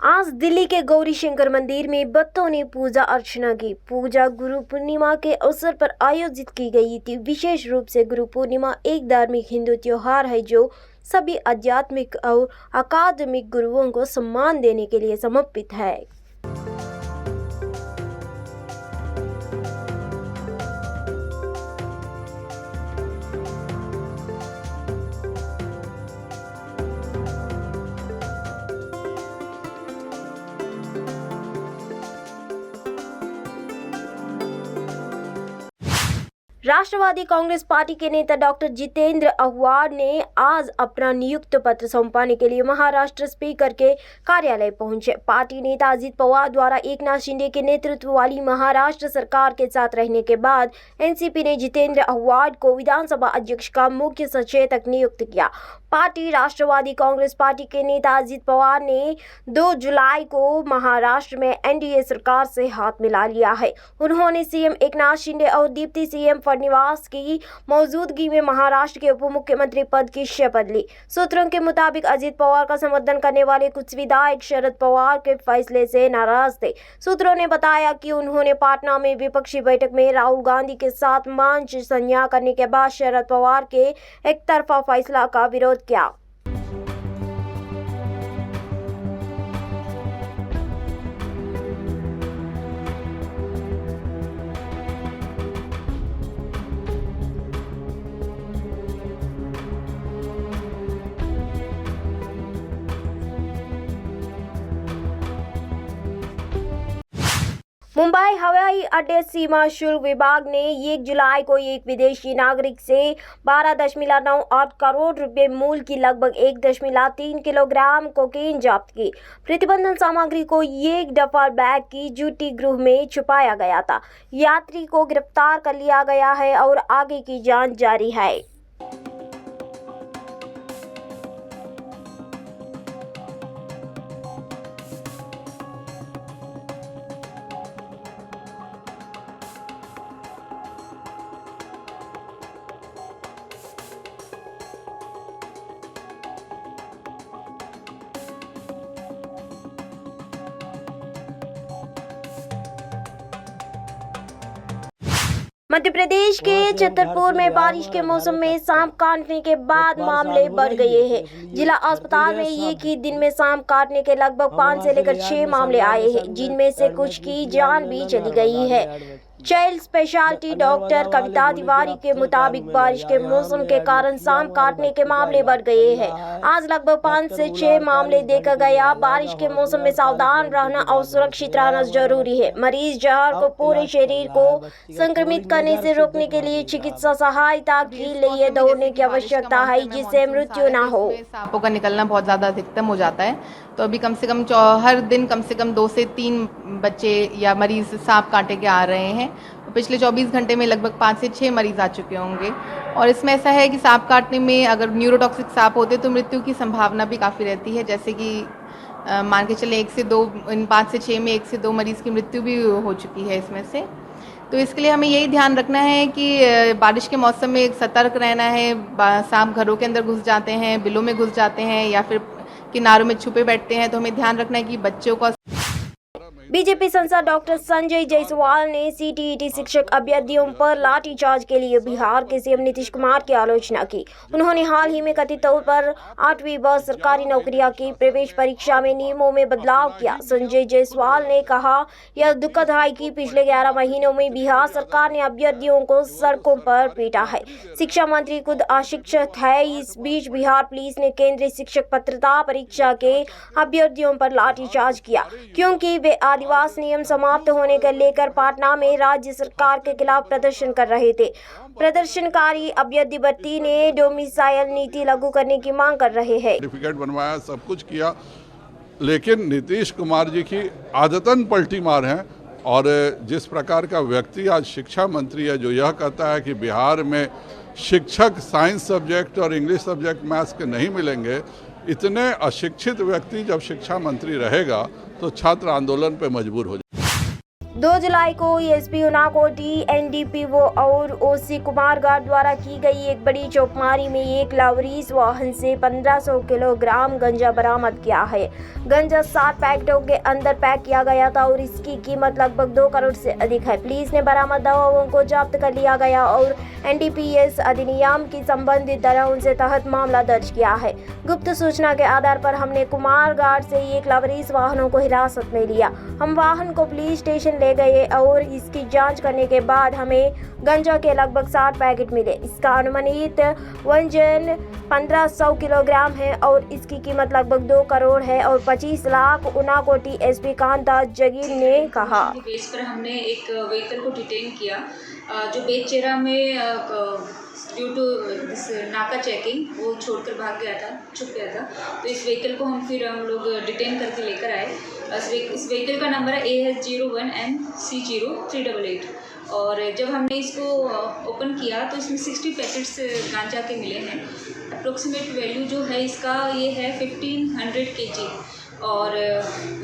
आज दिल्ली के गौरी शंकर मंदिर में भक्तों ने पूजा अर्चना की। पूजा गुरु पूर्णिमा के अवसर पर आयोजित की गई थी। विशेष रूप से गुरु पूर्णिमा एक धार्मिक हिंदू त्योहार है जो सभी आध्यात्मिक और अकादमिक गुरुओं को सम्मान देने के लिए समर्पित है। राष्ट्रवादी कांग्रेस पार्टी के नेता डॉक्टर जितेंद्र आव्हाड ने आज अपना नियुक्ति पत्र सौंपने के लिए महाराष्ट्र स्पीकर के कार्यालय पहुंचे। पार्टी नेता अजित पवार द्वारा एकनाथ शिंदे के नेतृत्व वाली महाराष्ट्र सरकार के साथ रहने के बाद एनसीपी ने जितेंद्र आव्हाड को विधानसभा अध्यक्ष का मुख्य सचेतक नियुक्त किया। पार्टी राष्ट्रवादी कांग्रेस पार्टी के नेता अजित पवार ने 2 जुलाई को महाराष्ट्र में एनडीए सरकार से हाथ मिला लिया है। उन्होंने सीएम एकनाथ शिंदे और डिप्टी सीएम फडणवीस की मौजूदगी में महाराष्ट्र के उप मुख्यमंत्री पद की शपथ ली। सूत्रों के मुताबिक अजित पवार का समर्थन करने वाले कुछ विधायक शरद पवार के फैसले से नाराज थे। सूत्रों ने बताया कि उन्होंने पटना में विपक्षी बैठक में राहुल गांधी के साथ मंच संज्ञा करने के बाद शरद पवार के एकतरफा फैसला का विरोध किया। मुंबई हवाई अड्डे सीमा शुल्क विभाग ने 1 जुलाई को एक विदेशी नागरिक से 12.98 करोड़ रुपए मूल्य की लगभग 1.3 किलोग्राम कोकीन जब्त की। प्रतिबंधित सामग्री को एक डफर बैग की जूटी गृह में छुपाया गया था। यात्री को गिरफ्तार कर लिया गया है और आगे की जांच जारी है। मध्य प्रदेश के छतरपुर में बारिश के मौसम में सांप काटने के बाद मामले बढ़ गए हैं। जिला अस्पताल में एक ही दिन में सांप काटने के लगभग 5 से लेकर 6 मामले आए हैं, जिनमें से कुछ की जान भी चली गई है। चाइल्ड स्पेशलिटी डॉक्टर कविता तिवारी के मुताबिक बारिश के मौसम के कारण सांप काटने के मामले बढ़ गए हैं। आज लगभग 5 से 6 मामले देखा गया। बारिश के मौसम में सावधान रहना और सुरक्षित रहना जरूरी है। मरीज जहर को पूरे शरीर को संक्रमित करने से रोकने के लिए चिकित्सा सहायता के लिए दौड़ने की आवश्यकता है, जिससे मृत्यु न हो। सांपों का निकलना बहुत ज़्यादा अधिकतम हो जाता है, तो अभी कम से कम हर दिन कम से कम 2 से 3 बच्चे या मरीज सांप काटे के आ रहे हैं। पिछले 24 घंटे में लगभग 5 से 6 मरीज आ चुके होंगे। और इसमें ऐसा है कि सांप काटने में अगर न्यूरोटॉक्सिक सांप होते तो मृत्यु की संभावना भी काफ़ी रहती है। जैसे कि मान के चले 1 से 2 इन 5 से 6 में 1 से 2 मरीज की मृत्यु भी हो चुकी है इसमें से। तो इसके लिए हमें यही ध्यान रखना है कि बारिश के मौसम में सतर्क रहना है। सांप घरों के अंदर घुस जाते हैं, बिलों में घुस जाते हैं या फिर किनारों में छुपे बैठते हैं, तो हमें ध्यान रखना है कि बच्चों को। बीजेपी सांसद डॉक्टर संजय जायसवाल ने सीटीईटी शिक्षक अभ्यर्थियों पर लाठीचार्ज के लिए बिहार के सीएम नीतीश कुमार की आलोचना की। उन्होंने हाल ही में कथित तौर पर 8वीं वर्ष सरकारी नौकरियों की प्रवेश परीक्षा में नियमों में बदलाव किया। संजय जायसवाल ने कहा, यह दुखद है कि पिछले 11 महीनों में बिहार सरकार ने अभ्यर्थियों को सड़कों पर पीटा है। शिक्षा मंत्री खुद अशिक्षित है। इस बीच बिहार पुलिस ने केंद्रीय शिक्षक पात्रता परीक्षा के अभ्यर्थियों पर लाठीचार्ज किया, क्योंकि वे आदिवासी नियम समाप्त होने को लेकर पटना में राज्य सरकार के खिलाफ प्रदर्शन कर रहे थे। प्रदर्शनकारी अभ्यर्थी भर्ती ने डोमिसाइल नीति लागू करने की मांग कर रहे हैं। सर्टिफिकेट बनवाया, सब कुछ किया, लेकिन नीतीश कुमार जी की आदतन पलटी मार है। और जिस प्रकार का व्यक्ति आज शिक्षा मंत्री है, जो यह कहता है कि बिहार में शिक्षक साइंस सब्जेक्ट और इंग्लिश सब्जेक्ट मैथ्स के नहीं मिलेंगे, इतने अशिक्षित व्यक्ति जब शिक्षा मंत्री रहेगा तो छात्र आंदोलन पे मजबूर हो जाए। 2 जुलाई को एसपी उनाकोटी, एनडीपीओ और ओसी कुमारघाट द्वारा की गई एक बड़ी चौकमारी में एक लावरीज वाहन से 1500 किलोग्राम गंजा बरामद किया है। गंजा 7 पैकेटों के अंदर पैक किया गया था और इसकी कीमत लगभग 2 करोड़ से अधिक है। पुलिस ने बरामद दवाओं को जब्त कर लिया गया और एनडीपीएस अधिनियम की संबंधित धाराओं से तहत मामला दर्ज किया है। गुप्त सूचना के आधार पर हमने कुमारघाट से एक लावरीज वाहनों को हिरासत में लिया। हम वाहन को पुलिस स्टेशन ले गए और इसकी जांच करने के बाद हमें गंजा के लगभग 60 पैकेट मिले। इसका अनुमानित वजन 1500 किलोग्राम है और इसकी कीमत लगभग 2 करोड़ है और 25 लाख। उनाकोटी एसपी कांता जगीर ने कहा। बेस पर हमने एक व्हीकल को डिटेन किया जो बेचेरा में ड्यू टू नाका चेकिंग वो छोड़कर भाग गया था, छुप गया था। तो इस व्हीकल को हम लोग डिटेन करके लेकर आए। इस व्हीकल का नंबर है AS01MC0388 और जब हमने इसको ओपन किया तो इसमें 60 पैकेट्स गांजा के मिले हैं। अप्रोक्सीमेट वैल्यू जो है इसका ये है 1500 kg और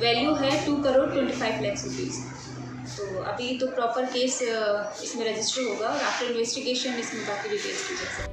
वैल्यू है 2 करोड़ 25 लाख रुपीज़। तो अभी तो प्रॉपर केस इसमें रजिस्टर होगा और आफ्टर इन्वेस्टिगेशन इसमें बाकी डिटेल्स दी जा सकती है।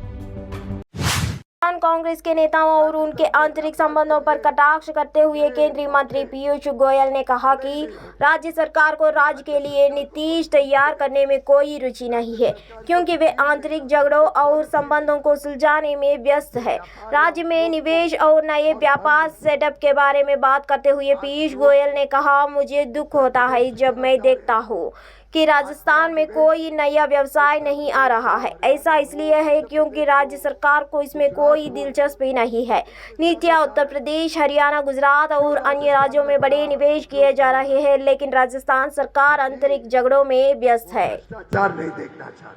कांग्रेस के नेताओं और उनके आंतरिक संबंधों पर कटाक्ष करते हुए केंद्रीय मंत्री पीयूष गोयल ने कहा कि राज्य सरकार को राज्य के लिए नीति तैयार करने में कोई रुचि नहीं है क्योंकि वे आंतरिक झगड़ों और संबंधों को सुलझाने में व्यस्त है। राज्य में निवेश और नए व्यापार सेटअप के बारे में बात करते हुए पीयूष गोयल ने कहा, मुझे दुख होता है जब मैं देखता हूँ कि राजस्थान में कोई नया व्यवसाय नहीं आ रहा है। ऐसा इसलिए है क्योंकि राज्य सरकार को इसमें कोई दिलचस्पी नहीं है। नीतियाँ उत्तर प्रदेश, हरियाणा, गुजरात और अन्य राज्यों में बड़े निवेश किए जा रहे हैं लेकिन राजस्थान सरकार आंतरिक झगड़ों में व्यस्त है। भ्रष्टाचार नहीं देखना चाहते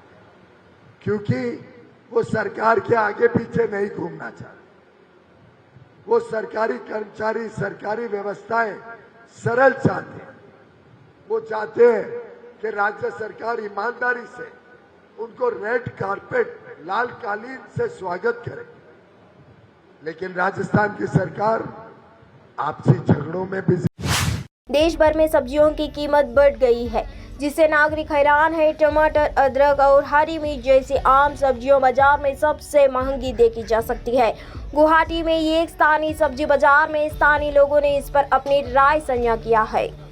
क्योंकि वो सरकार के आगे पीछे नहीं घूमना चाहते। वो सरकारी कर्मचारी, सरकारी व्यवस्थाएं सरल चाहते हैं। वो चाहते हैं कि राज्य सरकार ईमानदारी से उनको रेड कारपेट, लाल कालीन से स्वागत करे। लेकिन राजस्थान की सरकार आपसी झगड़ों में भी। देश भर में सब्जियों की कीमत बढ़ गई है जिससे नागरिक हैरान है। टमाटर, अदरक और हरी मिर्च जैसी आम सब्जियों बाजार में सबसे महंगी देखी जा सकती है। गुवाहाटी में एक स्थानीय सब्जी बाजार में स्थानीय लोगों ने इस पर अपनी राय साझा किया है।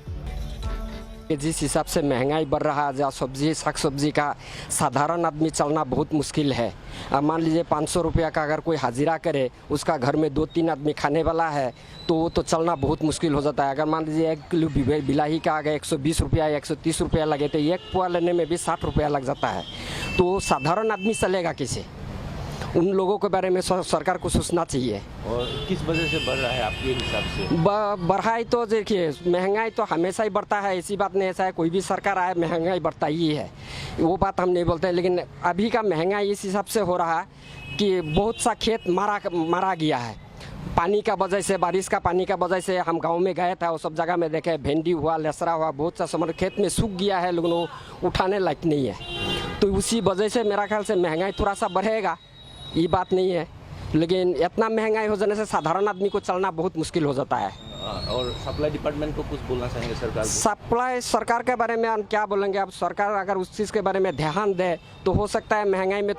जिस हिसाब से महंगाई बढ़ रहा है, जहाँ सब्जी साग सब्जी का साधारण आदमी चलना बहुत मुश्किल है। अब मान लीजिए 500 रुपया का अगर कोई हाजिरा करे, उसका घर में 2-3 आदमी खाने वाला है तो वो तो चलना बहुत मुश्किल हो जाता है। अगर मान लीजिए 1 किलो बिलाही का अगर 120 रुपया या 130 रुपया लगे तो 1 पुआ लेने में भी 60 रुपया लग जाता है। तो साधारण आदमी चलेगा कैसे? उन लोगों के बारे में सरकार को सोचना चाहिए। और किस वजह से बढ़ रहा है आपके हिसाब से? बढ़ाई तो देखिए, महंगाई तो हमेशा ही बढ़ता है, ऐसी बात नहीं। ऐसा है कोई भी सरकार आए महंगाई बढ़ता ही है, वो बात हम नहीं बोलते। लेकिन अभी का महंगाई इस हिसाब से हो रहा है कि बहुत सा खेत मारा गया है पानी का वजह से, बारिश का पानी का वजह से। हम गांव में गए थे, वो सब जगह में देखे भिंडी हुआ, लहसुन हुआ, बहुत सा सामान खेत में सूख गया है, लेकिन उठाने लायक नहीं है। तो उसी वजह से मेरा ख्याल से महंगाई थोड़ा सा बढ़ेगा, ये बात नहीं है। लेकिन इतना महंगाई हो जाने से साधारण आदमी को चलना बहुत मुश्किल हो जाता है। और सप्लाई डिपार्टमेंट को कुछ बोलना चाहेंगे सरकार को? सप्लाई सरकार के बारे में हम क्या बोलेंगे? अब सरकार अगर उस चीज़ के बारे में ध्यान दे तो हो सकता है महंगाई में